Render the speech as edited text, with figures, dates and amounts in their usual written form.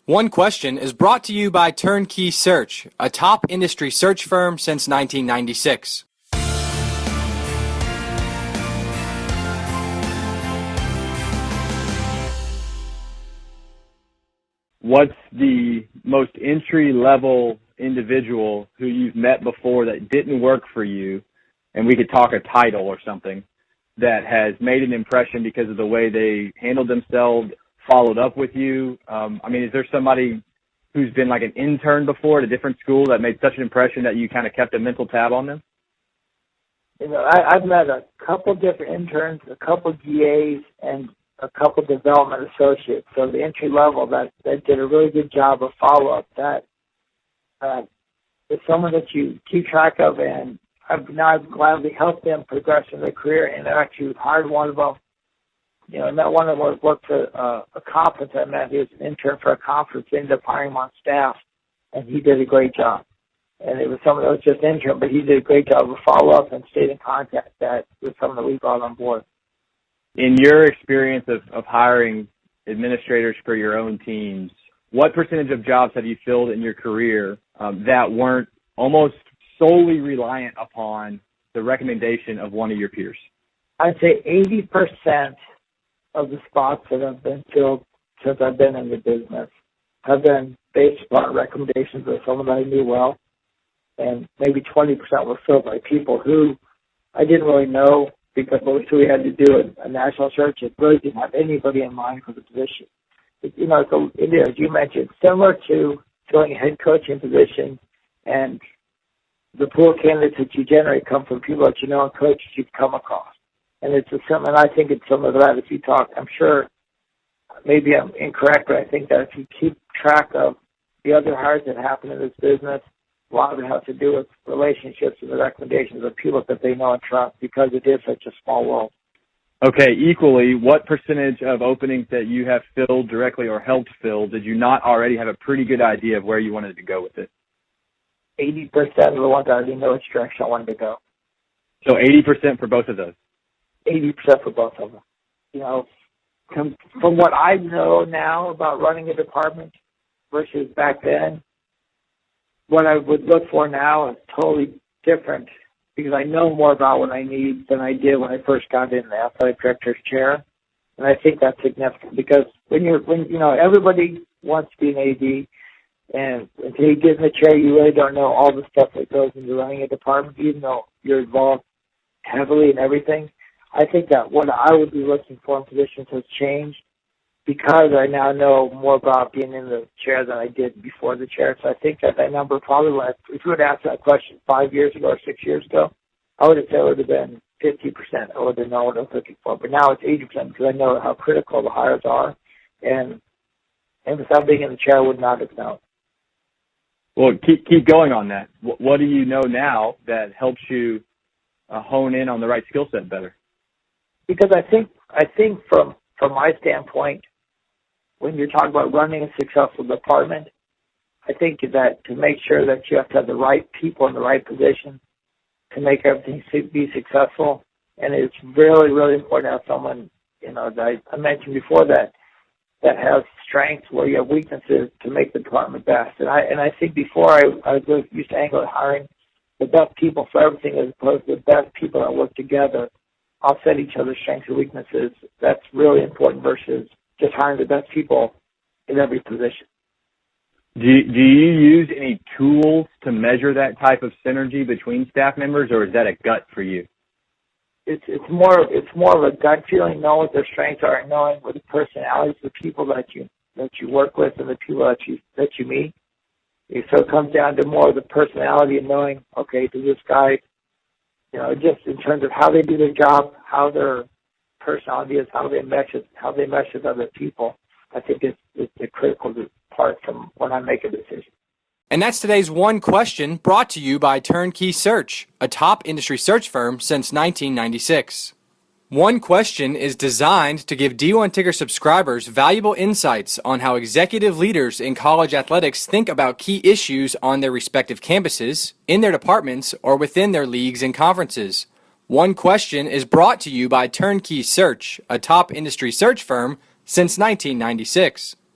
One Question is brought to you by Turnkey Search, a top industry search firm since 1996. What's the most entry-level individual who you've met before that didn't work for you, and we could talk a title or something, that has made an impression because of the way they handled themselves, followed up with you? Is there somebody who's been like an intern before at a different school that made such an impression that you kind of kept a mental tab on them? I've met a couple different interns, a couple GAs, and a couple development associates. So the entry level that did a really good job of follow-up. That is someone that you keep track of, and I've gladly helped them progress in their career, and I actually hired one of them. I met one of them worked for a conference I met. He was an intern for a conference, ended up hiring him on staff, and he did a great job. And it was someone that was just intern, but he did a great job of follow-up and stayed in contact with someone that we brought on board. In your experience of hiring administrators for your own teams, what percentage of jobs have you filled in your career that weren't almost solely reliant upon the recommendation of one of your peers? I'd say 80% of the spots that have been filled since I've been in the business have been based upon recommendations of someone that I knew well, and maybe 20% were filled by people who I didn't really know, because most we had to do a national search. It really didn't have anybody in mind for the position. As you mentioned, similar to filling a head coaching position, and the pool of candidates that you generate come from people that you know and coaches you've come across. And and I think it's some of that. If you talk, I'm sure, maybe I'm incorrect, but I think that if you keep track of the other hires that happen in this business, a lot of it has to do with relationships and the recommendations of people that they know and trust, because it is such a small world. Okay, equally, what percentage of openings that you have filled directly or helped fill did you not already have a pretty good idea of where you wanted to go with it? 80% of the ones I already know which direction I wanted to go. So 80% for both of those? 80% for both of them. From what I know now about running a department versus back then, what I would look for now is totally different, because I know more about what I need than I did when I first got in the athletic director's chair. And I think that's significant, because when everybody wants to be an AD, and until you get in the chair, you really don't know all the stuff that goes into running a department, even though you're involved heavily in everything. I think that what I would be looking for in positions has changed, because I now know more about being in the chair than I did before the chair. So I think that number probably, if you would ask that question 5 years ago or 6 years ago, I would have said it would have been 50%. I would have known what I was looking for. But now it's 80%, because I know how critical the hires are. And without being in the chair, I would not have known. Well, keep going on that. What do you know now that helps you hone in on the right skill set better? Because I think from my standpoint, when you're talking about running a successful department, I think that to make sure that you have to have the right people in the right position to make everything be successful. And it's really, really important to have someone, that I mentioned before, that has strengths where you have weaknesses to make the department best. And I think before I used to angle at hiring the best people for everything as opposed to the best people that work together, offset each other's strengths and weaknesses. That's really important versus just hiring the best people in every position. Do you use any tools to measure that type of synergy between staff members, or is that a gut for you? It's more of a gut feeling, knowing what their strengths are and knowing what the personalities of the people that you work with and the people that you meet. So it comes down to more of the personality and knowing, okay, does this guy, just in terms of how they do their job, how their personality is, how they mesh with other people. I think it's a critical part from when I make a decision. And that's today's One Question, brought to you by Turnkey Search, a top industry search firm since 1996. One Question is designed to give D1 Ticker subscribers valuable insights on how executive leaders in college athletics think about key issues on their respective campuses, in their departments, or within their leagues and conferences. One Question is brought to you by Turnkey Search, a top industry search firm since 1996.